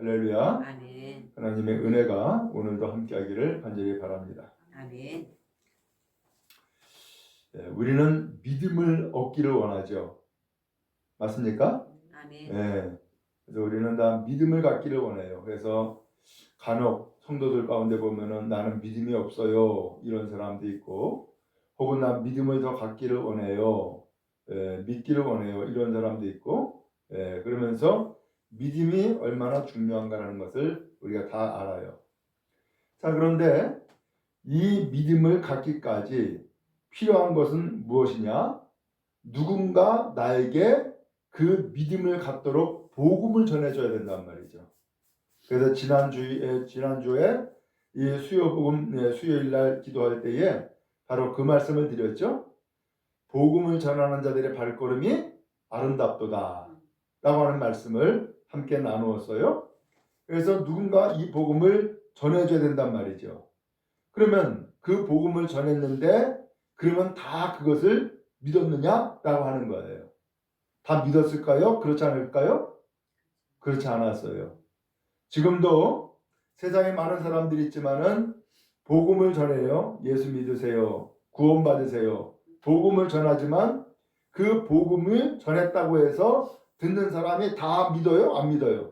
할렐루야. 아멘. 하나님의 은혜가 오늘도 함께하기를 간절히 바랍니다. 아멘. 우리는 믿음을 얻기를 원하죠. 맞습니까? 아멘. 네. 그래서 우리는 다 믿음을 갖기를 원해요. 그래서 간혹 성도들 가운데 보면은 나는 믿음이 없어요. 이런 사람도 있고, 혹은 난 믿음을 더 갖기를 원해요. 믿기를 원해요. 이런 사람도 있고, 그러면서 믿음이 얼마나 중요한가라는 것을 우리가 다 알아요. 자, 그런데 이 믿음을 갖기까지 필요한 것은 무엇이냐? 누군가 나에게 그 믿음을 갖도록 복음을 전해줘야 된단 말이죠. 그래서 지난주에 이 수요일 날 기도할 때에 바로 그 말씀을 드렸죠. 복음을 전하는 자들의 발걸음이 아름답도다 라고 하는 말씀을 함께 나누었어요. 그래서 누군가 이 복음을 전해줘야 된단 말이죠. 그러면 그 복음을 전했는데 그러면 다 그것을 믿었느냐라고 하는 거예요. 다 믿었을까요? 그렇지 않을까요? 그렇지 않았어요. 지금도 세상에 많은 사람들이 있지만은 복음을 전해요. 예수 믿으세요. 구원 받으세요. 복음을 전하지만 그 복음을 전했다고 해서 듣는 사람이 다 믿어요? 안 믿어요?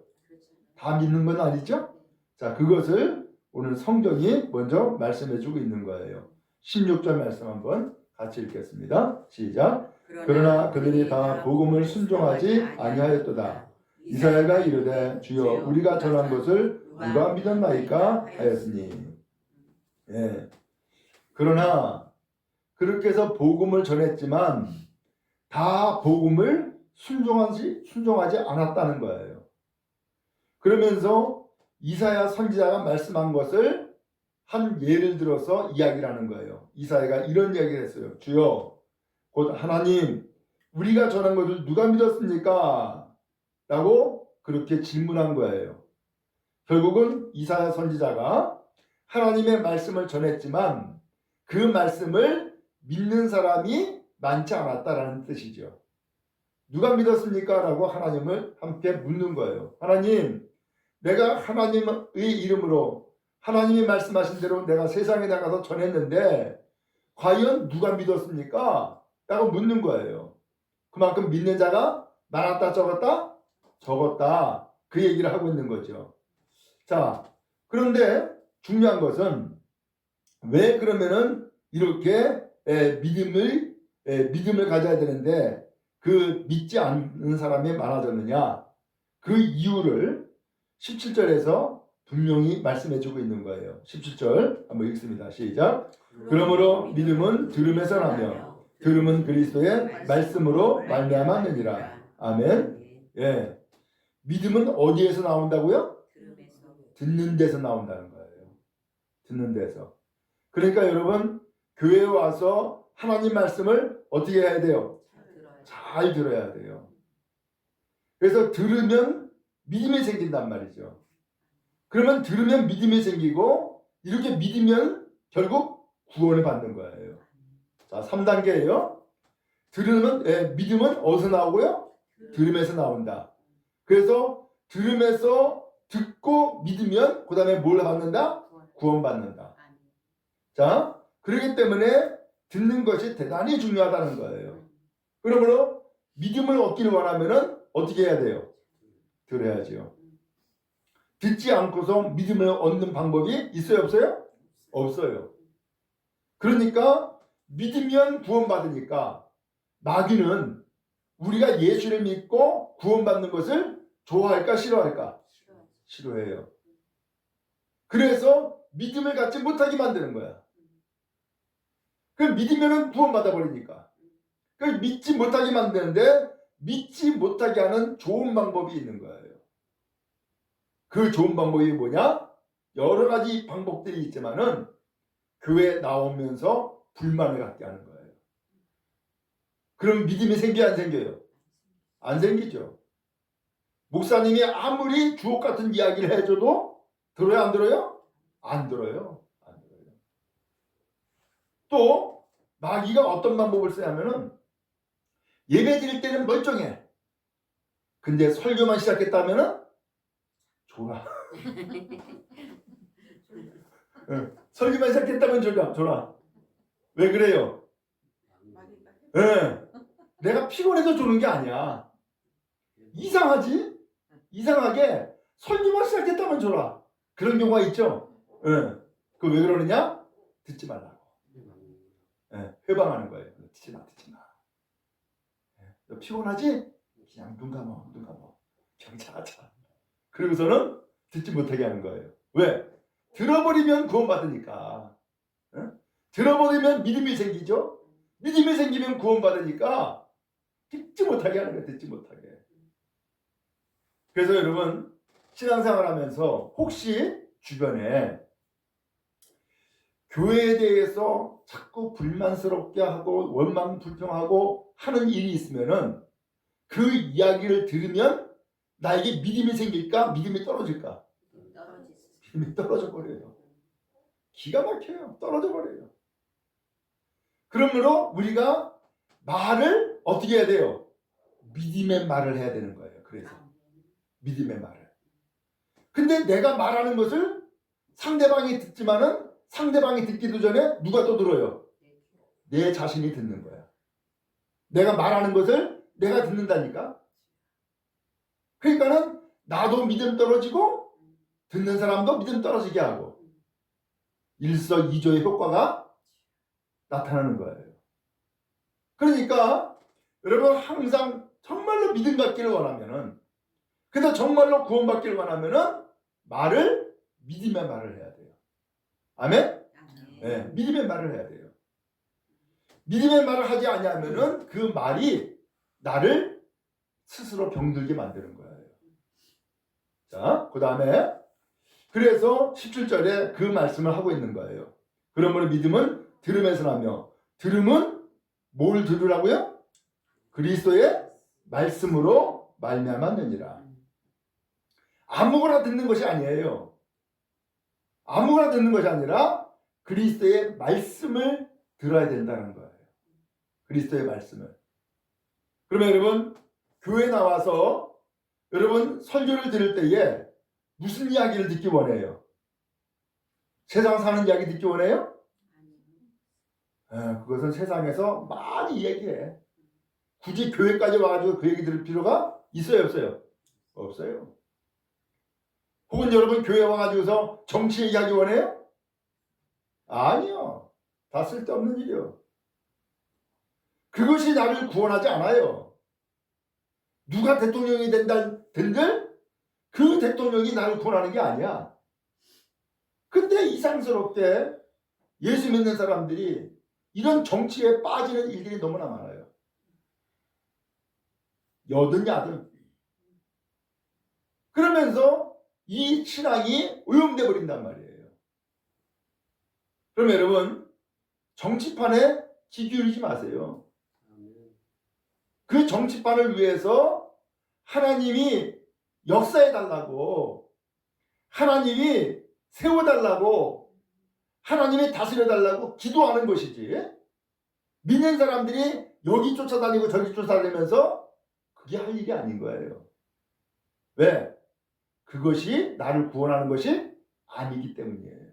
다 믿는 건 아니죠? 자, 그것을 오늘 성경이 먼저 말씀해주고 있는 거예요. 16절 말씀 한번 같이 읽겠습니다. 시작. 그러나 그들이 다 복음을 순종하지 아니하였도다. 이사야가 이르되 주여 우리가 전한 것을 누가 믿었나이까 하였으니. 그러나 그렇게 해서 복음을 전했지만 다 복음을 순종하지 않았다는 거예요. 그러면서 이사야 선지자가 말씀한 것을 한 예를 들어서 이야기를 하는 거예요. 이사야가 이런 이야기를 했어요. 주여 곧 하나님 우리가 전한 것을 누가 믿었습니까? 라고 그렇게 질문한 거예요. 결국은 이사야 선지자가 하나님의 말씀을 전했지만 그 말씀을 믿는 사람이 많지 않았다라는 뜻이죠. 누가 믿었습니까? 라고 하나님을 함께 묻는 거예요. 하나님, 내가 하나님의 이름으로 하나님이 말씀하신 대로 내가 세상에 나가서 전했는데 과연 누가 믿었습니까? 라고 묻는 거예요. 그만큼 믿는 자가 많았다 적었다? 적었다. 그 얘기를 하고 있는 거죠. 자, 그런데 중요한 것은 왜 그러면은 이렇게 믿음을 가져야 되는데 그 믿지 않는 사람이 많아졌느냐? 그 이유를 17절에서 분명히 말씀해주고 있는 거예요. 17절 한번 읽습니다. 시작. 그러므로 믿음은 들음에서 나며 들음은 그리스도의 말씀으로 말미암았느니라. 아멘. 예. 믿음은 어디에서 나온다고요? 듣는 데서 나온다는 거예요. 듣는 데서. 그러니까 여러분 교회에 와서 하나님 말씀을 어떻게 해야 돼요? 잘 들어야 돼요. 그래서 들으면 믿음이 생긴단 말이죠. 그러면 들으면 믿음이 생기고 이렇게 믿으면 결국 구원을 받는 거예요. 자, 3단계예요. 믿음은 어디서 나오고요? 들음에서 나온다. 그래서 들음에서 듣고 믿으면 그 다음에 뭘 받는다? 구원 받는다. 자, 그렇기 때문에 듣는 것이 대단히 중요하다는 거예요. 그러므로 믿음을 얻기를 원하면은 어떻게 해야 돼요? 들어야죠. 듣지 않고서 믿음을 얻는 방법이 있어요, 없어요? 없어요. 그러니까 믿으면 구원받으니까 마귀는 우리가 예수를 믿고 구원받는 것을 좋아할까 싫어할까? 싫어해요. 그래서 믿음을 갖지 못하게 만드는 거야. 그 믿으면 구원받아 버리니까. 그 믿지 못하게 만드는데 믿지 못하게 하는 좋은 방법이 있는 거예요. 그 좋은 방법이 뭐냐? 여러 가지 방법들이 있지만은 교회에 나오면서 불만을 갖게 하는 거예요. 그럼 믿음이 생겨 안 생겨요? 안 생기죠. 목사님이 아무리 주옥 같은 이야기를 해줘도 들어요 안 들어요? 안 들어요. 안 들어요. 또 마귀가 어떤 방법을 쓰냐면은 예배 드릴 때는 멀쩡해. 근데 설교만 시작했다면은 줘라. 설교만 시작했다면 줘라. 왜 그래요? 내가 피곤해서 주는 게 아니야. 이상하지? 이상하게 설교만 시작했다면 줘라. 그런 경우가 있죠. 그 왜 그러느냐? 듣지 말라고. 회방하는 거예요. 듣지 마. 너 피곤하지? 그냥 눈 감아. 경찰하자. 그러고서는 듣지 못하게 하는 거예요. 왜? 들어버리면 구원받으니까. 들어버리면 믿음이 생기죠. 믿음이 생기면 구원받으니까 듣지 못하게 하는 거예요. 듣지 못하게. 그래서 여러분 신앙생활 하면서 혹시 주변에 교회에 대해서 자꾸 불만스럽게 하고 원망 불평하고 하는 일이 있으면은 그 이야기를 들으면 나에게 믿음이 생길까? 믿음이 떨어질까? 믿음이 떨어져 버려요. 기가 막혀요. 떨어져 버려요. 그러므로 우리가 말을 어떻게 해야 돼요? 믿음의 말을 해야 되는 거예요. 그래서 믿음의 말을. 근데 내가 말하는 것을 상대방이 듣지만은 상대방이 듣기도 전에 누가 또 들어요? 내 자신이 듣는 거야. 내가 말하는 것을 내가 듣는다니까. 그러니까는 나도 믿음 떨어지고 듣는 사람도 믿음 떨어지게 하고 일석이조의 효과가 나타나는 거예요. 그러니까 여러분 항상 정말로 믿음 갖기를 원하면은, 그래서 정말로 구원받기를 원하면은 말을 믿음의 말을 해야 돼요. 아멘? 네, 믿음의 말을 해야 돼요. 믿음의 말을 하지 않으면은 그 말이 나를 스스로 병들게 만드는 거예요. 자, 그 다음에 그래서 17절에 그 말씀을 하고 있는 거예요. 그러므로 믿음은 들음에서 나며, 들음은 뭘 들으라고요? 그리스도의 말씀으로 말미암았느니라. 아무거나 듣는 것이 아니에요. 아무거나 듣는 것이 아니라 그리스도의 말씀을 들어야 된다는 거예요. 그리스도의 말씀을. 그러면 여러분 교회 나와서 여러분 설교를 들을 때에 무슨 이야기를 듣기 원해요? 세상 사는 이야기 듣기 원해요? 그것은 세상에서 많이 얘기해. 굳이 교회까지 와가지고 그 얘기 들을 필요가 있어요, 없어요? 없어요. 혹은 여러분 교회 와가지고서 정치 얘기하기 원해요? 아니요. 다 쓸데없는 일이요. 그것이 나를 구원하지 않아요. 누가 대통령이 된들 그 대통령이 나를 구원하는 게 아니야. 근데 이상스럽게 예수 믿는 사람들이 이런 정치에 빠지는 일들이 너무나 많아요. 여든 야든. 그러면서 이 신앙이 오염돼 버린단 말이에요. 그럼 여러분 정치판에 귀 기울이지 마세요. 그 정치판을 위해서 하나님이 역사해달라고, 하나님이 세워달라고, 하나님이 다스려달라고 기도하는 것이지, 믿는 사람들이 여기 쫓아다니고 저기 쫓아다니면서 그게 할 일이 아닌 거예요. 왜? 그것이 나를 구원하는 것이 아니기 때문이에요.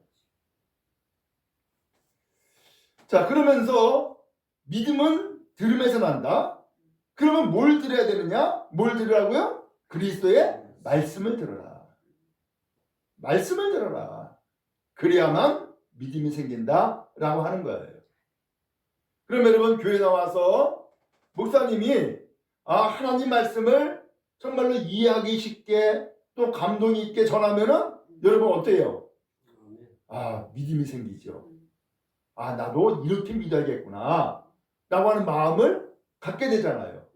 자, 그러면서 믿음은 들음에서 난다. 그러면 뭘 들어야 되느냐? 뭘 들으라고요? 그리스도의 말씀을 들어라. 말씀을 들어라. 그래야만 믿음이 생긴다라고 하는 거예요. 그럼 여러분 교회 나와서 목사님이 하나님 말씀을 정말로 이해하기 쉽게 또 감동이 있게 전하면은 여러분 어때요? 믿음이 생기죠. 나도 이렇게 믿어야겠구나 라고 하는 마음을 갖게 되잖아요.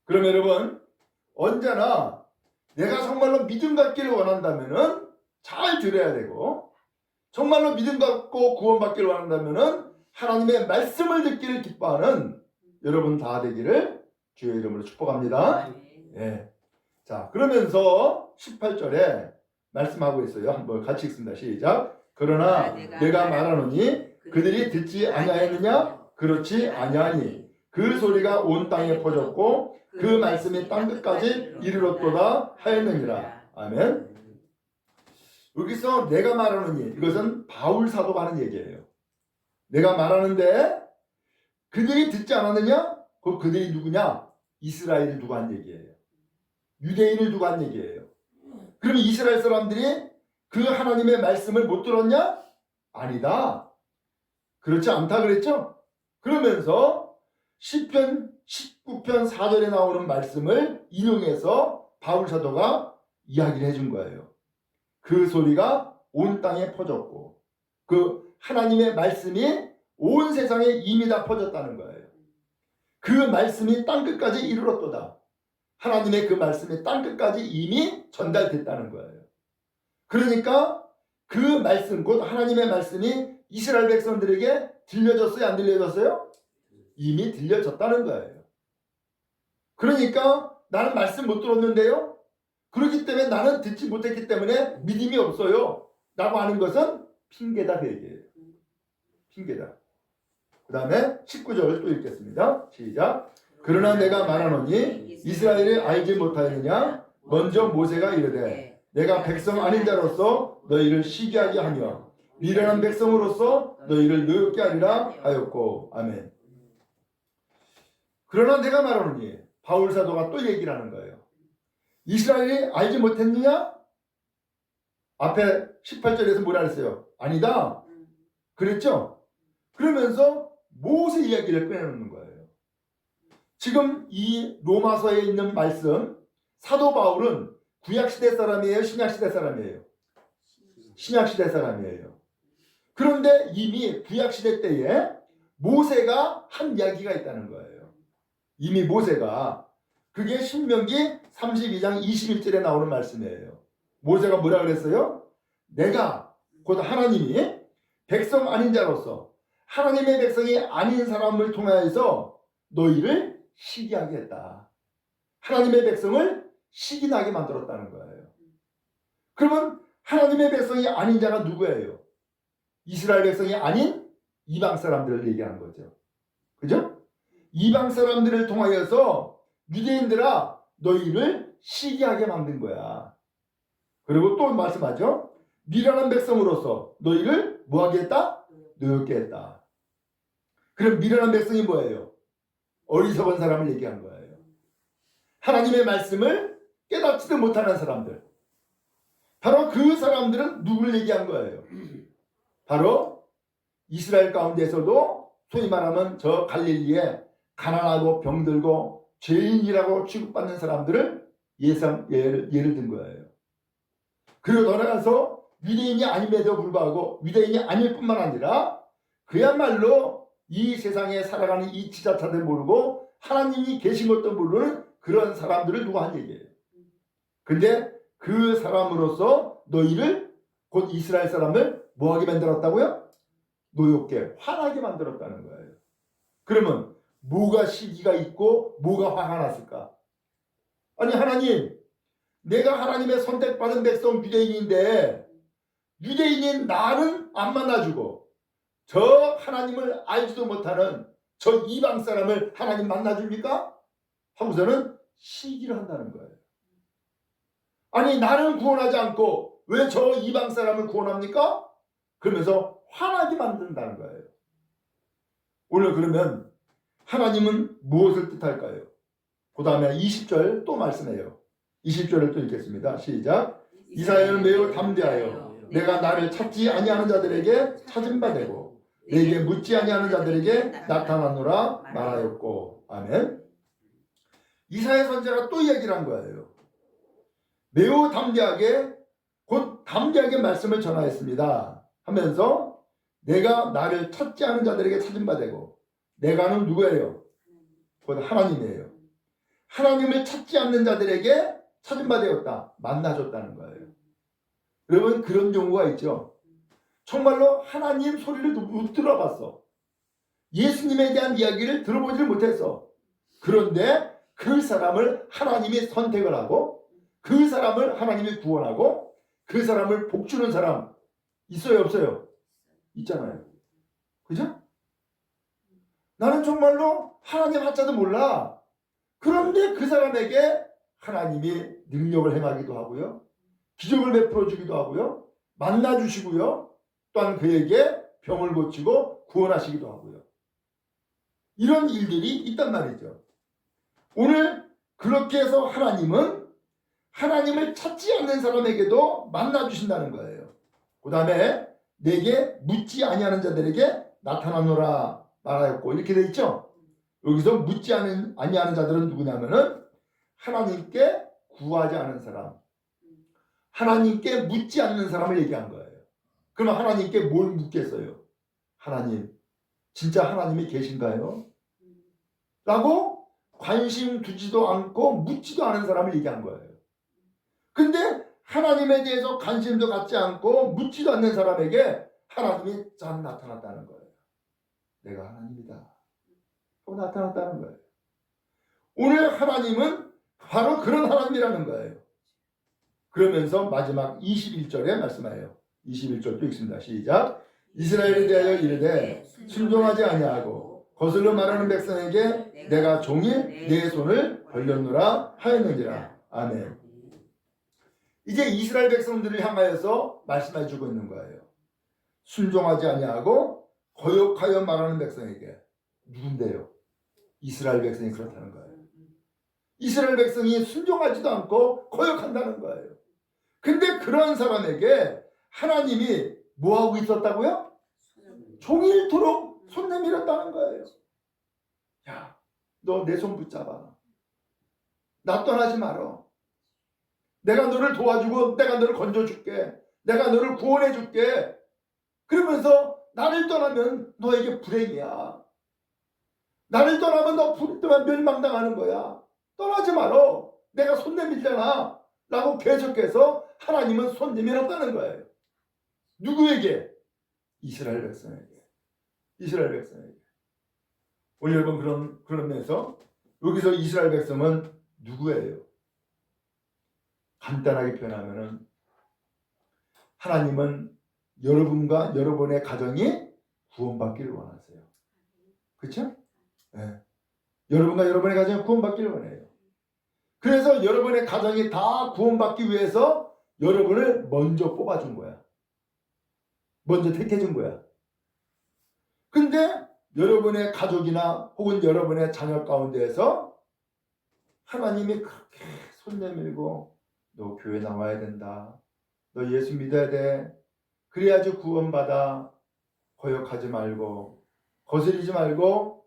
그러면 여러분 언제나 내가 정말로 믿음 갖기를 원한다면은 잘 들어야 되고, 정말로 믿음 갖고 구원받기를 원한다면은 하나님의 말씀을 듣기를 기뻐하는 여러분 다 되기를 주의 이름으로 축복합니다. 예. 자, 그러면서 18절에 말씀하고 있어요. 한번 같이 읽습니다. 시작. 그러나 내가 말하노니 그들이 듣지 아니하였느냐? 그렇지 아니하니 그 소리가 온 땅에 퍼졌고 그 말씀이 땅 끝까지 이르렀도다 하였느니라. 아멘. 여기서 내가 말하느니 이것은 바울 사도가 하는 얘기예요. 내가 말하는데 그들이 듣지 않았느냐? 그들이 누구냐? 이스라엘을 두고 한 얘기예요. 유대인을 두고 한 얘기예요. 그럼 이스라엘 사람들이 그 하나님의 말씀을 못 들었냐? 아니다. 그렇지 않다 그랬죠? 그러면서 시편 19편 4절에 나오는 말씀을 인용해서 바울 사도가 이야기를 해준 거예요. 그 소리가 온 땅에 퍼졌고 그 하나님의 말씀이 온 세상에 이미 다 퍼졌다는 거예요. 그 말씀이 땅끝까지 이르렀도다. 하나님의 그 말씀이 땅끝까지 이미 전달됐다는 거예요. 그러니까 그 말씀, 곧 하나님의 말씀이 이스라엘 백성들에게 들려졌어요? 안 들려졌어요? 이미 들려졌다는 거예요. 그러니까 나는 말씀 못 들었는데요? 그렇기 때문에 나는 듣지 못했기 때문에 믿음이 없어요 라고 하는 것은 핑계다 그 얘기예요. 핑계다. 그 다음에 19절 또 읽겠습니다. 시작. 그러나 내가 말하노니 이스라엘이 알지 못하였느냐? 먼저 모세가 이르되 내가 백성 아닌 자로서 너희를 시기하게 하며 미련한 백성으로서 너희를 노엽게 하리라 하였고. 아멘. 그러나 내가 말하노니 바울 사도가 또 얘기를 하는 거예요. 이스라엘이 알지 못했느냐? 앞에 18절에서 뭐라 그랬어요? 아니다. 그랬죠? 그러면서 모세 이야기를 꺼내놓는 거예요. 지금 이 로마서에 있는 말씀, 사도 바울은 구약시대 사람이에요? 신약시대 사람이에요? 신약시대 사람이에요. 그런데 이미 구약시대 때에 모세가 한 이야기가 있다는 거예요. 이미 모세가, 그게 신명기 32장 21절에 나오는 말씀이에요. 모세가 뭐라 그랬어요? 내가, 곧 하나님이 백성 아닌 자로서 하나님의 백성이 아닌 사람을 통하여서 너희를 시기하게 했다. 하나님의 백성을 시기나게 만들었다는 거예요. 그러면 하나님의 백성이 아닌 자가 누구예요? 이스라엘 백성이 아닌 이방 사람들을 얘기하는 거죠. 그죠? 이방 사람들을 통하여서 유대인들아 너희를 시기하게 만든 거야. 그리고 또 말씀하죠. 미련한 백성으로서 너희를 뭐하게 했다? 노엽게 했다. 그럼 미련한 백성이 뭐예요? 어리석은 사람을 얘기한 거예요. 하나님의 말씀을 깨닫지도 못하는 사람들. 바로 그 사람들은 누굴 얘기한 거예요? 바로 이스라엘 가운데서도 소위 말하면 저 갈릴리에 가난하고 병들고 죄인이라고 취급받는 사람들을 예를 든 거예요. 그리고 더 나아가서 유대인이 아님에도 불구하고 유대인이 아닐 뿐만 아니라 그야말로 이 세상에 살아가는 이 지자체들 모르고 하나님이 계신 것도 모르는 그런 사람들을 두고 한 얘기예요. 근데 그 사람으로서 너희를, 곧 이스라엘 사람을 뭐하게 만들었다고요? 노엽게, 화나게 만들었다는 거예요. 그러면 뭐가 시기가 있고 뭐가 화가 났을까? 아니 하나님, 내가 하나님의 선택받은 백성 유대인인데 유대인인 나는 안 만나주고 저 하나님을 알지도 못하는 저 이방 사람을 하나님 만나줍니까? 하고서는 시기를 한다는 거예요. 아니 나는 구원하지 않고 왜 저 이방 사람을 구원합니까? 그러면서 화나게 만든다는 거예요. 오늘 그러면 하나님은 무엇을 뜻할까요? 그 다음에 20절 또 말씀해요. 20절을 또 읽겠습니다. 시작. 이스라엘은 매우 담대하여 내가 나를 찾지 아니하는 자들에게 찾은 바 되고 내게 묻지 아니하는 자들에게 나타나노라 말하였고. 아멘. 이사야 선지자가 또 얘기를 한 거예요. 매우 담대하게, 곧 담대하게 말씀을 전하였습니다 하면서 내가 나를 찾지 않은 자들에게 찾은 바 되고, 내가는 누구예요? 곧 하나님이에요. 하나님을 찾지 않는 자들에게 찾은 바 되었다. 만나줬다는 거예요. 여러분 그런 경우가 있죠. 정말로 하나님 소리를 못 들어봤어. 예수님에 대한 이야기를 들어보지를 못했어. 그런데 그 사람을 하나님이 선택을 하고 그 사람을 하나님이 구원하고 그 사람을 복주는 사람 있어요 없어요? 있잖아요. 그죠? 나는 정말로 하나님 하자도 몰라. 그런데 그 사람에게 하나님이 능력을 행하기도 하고요. 기적을 베풀어 주기도 하고요. 만나주시고요. 또한 그에게 병을 고치고 구원하시기도 하고요. 이런 일들이 있단 말이죠. 오늘 그렇게 해서 하나님은 하나님을 찾지 않는 사람에게도 만나주신다는 거예요. 그 다음에 내게 묻지 아니하는 자들에게 나타나노라 말하였고 이렇게 돼 있죠. 여기서 묻지 아니하는 자들은 누구냐면은 하나님께 구하지 않은 사람, 하나님께 묻지 않는 사람을 얘기한 거예요. 그러면 하나님께 뭘 묻겠어요? 하나님, 진짜 하나님이 계신가요? 라고 관심 두지도 않고 묻지도 않은 사람을 얘기한 거예요. 근데 하나님에 대해서 관심도 갖지 않고 묻지도 않는 사람에게 하나님이 짠 나타났다는 거예요. 내가 하나님이다 하고 나타났다는 거예요. 오늘 하나님은 바로 그런 하나님이라는 거예요. 그러면서 마지막 21절에 말씀해요. 21절도 읽습니다. 시작. 이스라엘에 대하여 이르되 순종하지 아니하고 거슬러 말하는 백성에게 내가 종일 내 손을 벌렸노라 하였느니라. 아멘. 이제 이스라엘 백성들을 향하여서 말씀해 주고 있는 거예요. 순종하지 아니하고 거역하여 말하는 백성에게. 누군데요? 이스라엘 백성이 그렇다는 거예요. 이스라엘 백성이 순종하지도 않고 거역한다는 거예요. 근데 그런 사람에게 하나님이 뭐하고 있었다고요? 종일토록 손 내밀었다는 거예요. 야, 너 내 손 붙잡아. 나 떠나지 말어. 내가 너를 도와주고 내가 너를 건져줄게. 내가 너를 구원해줄게. 그러면서 나를 떠나면 너에게 불행이야. 나를 떠나면 너 불행만 멸망당하는 거야. 떠나지 말어. 내가 손 내밀잖아. 라고 계속해서 하나님은 손 내밀었다는 거예요. 누구에게? 이스라엘 백성에게. 이스라엘 백성에게. 오늘 여러분 그러면서 여기서 이스라엘 백성은 누구예요? 간단하게 표현하면은 하나님은 여러분과 여러분의 가정이 구원받기를 원하세요. 그렇죠? 네. 여러분과 여러분의 가정이 구원받기를 원해요. 그래서 여러분의 가정이 다 구원받기 위해서 여러분을 먼저 뽑아준 거야. 먼저 택해준 거야. 근데 여러분의 가족이나 혹은 여러분의 자녀 가운데에서 하나님이 그렇게 손 내밀고 너 교회 나와야 된다. 너 예수 믿어야 돼. 그래야지 구원받아. 거역하지 말고 거스리지 말고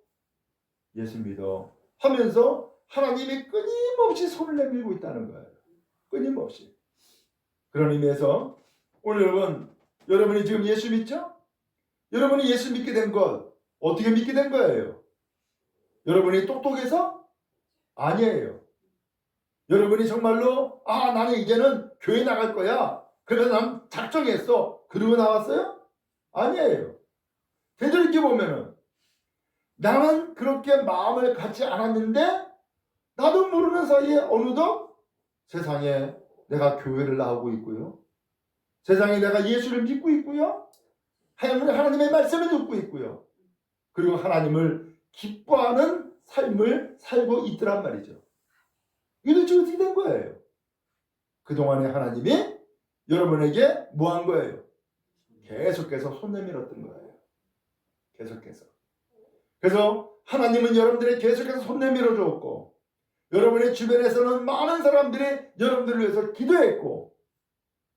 예수 믿어 하면서 하나님이 끊임없이 손을 내밀고 있다는 거예요. 끊임없이. 그런 의미에서 오늘 여러분이 지금 예수 믿죠? 여러분이 예수 믿게 된 것 어떻게 믿게 된 거예요? 여러분이 똑똑해서? 아니에요. 여러분이 정말로 나는 이제는 교회 나갈 거야. 그래서 난 작정했어. 그러고 나왔어요? 아니에요. 되돌이켜 보면은 나는 그렇게 마음을 갖지 않았는데 나도 모르는 사이에 어느덧 세상에 내가 교회를 나오고 있고요. 세상에 내가 예수를 믿고 있고요. 하나님의 말씀을 듣고 있고요. 그리고 하나님을 기뻐하는 삶을 살고 있더란 말이죠. 이게 도대체 어떻게 된 거예요? 그동안에 하나님이 여러분에게 뭐 한 거예요? 계속해서 손 내밀었던 거예요. 계속해서. 그래서 하나님은 여러분들이 계속해서 손 내밀어 주었고 여러분의 주변에서는 많은 사람들이 여러분들을 위해서 기도했고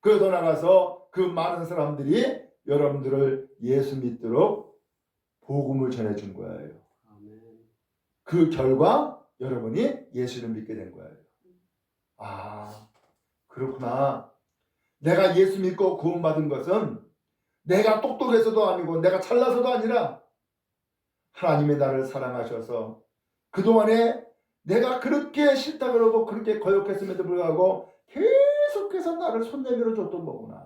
그러더 나가서 그 많은 사람들이 여러분들을 예수 믿도록 복음을 전해준 거예요. 그 결과 여러분이 예수를 믿게 된 거예요. 그렇구나. 내가 예수 믿고 구원받은 것은 내가 똑똑해서도 아니고 내가 잘나서도 아니라 하나님이 나를 사랑하셔서 그동안에 내가 그렇게 싫다 그러고 그렇게 거역했음에도 불구하고 계속해서 나를 손 내밀어 줬던 거구나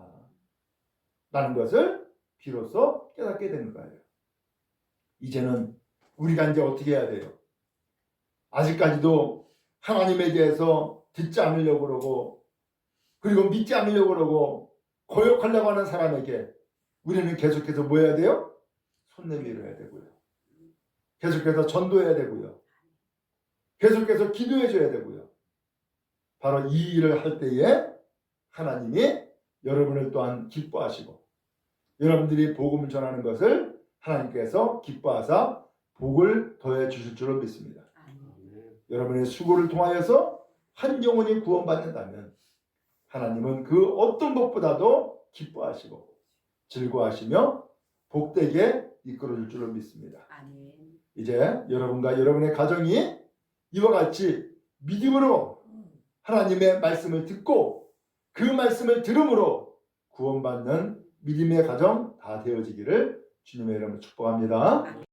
라는 것을 비로소 깨닫게 되는 거예요. 이제는 우리가 이제 어떻게 해야 돼요? 아직까지도 하나님에 대해서 듣지 않으려고 그러고 그리고 믿지 않으려고 그러고 거역하려고 하는 사람에게 우리는 계속해서 뭐 해야 돼요? 손 내밀어야 되고요. 계속해서 전도해야 되고요. 계속해서 기도해 줘야 되고요. 바로 이 일을 할 때에 하나님이 여러분을 또한 기뻐하시고 여러분들이 복음을 전하는 것을 하나님께서 기뻐하사 복을 더해 주실 줄로 믿습니다. 여러분의 수고를 통하여서 한 영혼이 구원받는다면 하나님은 그 어떤 것보다도 기뻐하시고 즐거워하시며 복되게 이끌어줄 줄로 믿습니다. 이제 여러분과 여러분의 가정이 이와 같이 믿음으로 하나님의 말씀을 듣고 그 말씀을 들음으로 구원받는 믿음의 가정 다 되어지기를 주님의 이름으로 축복합니다.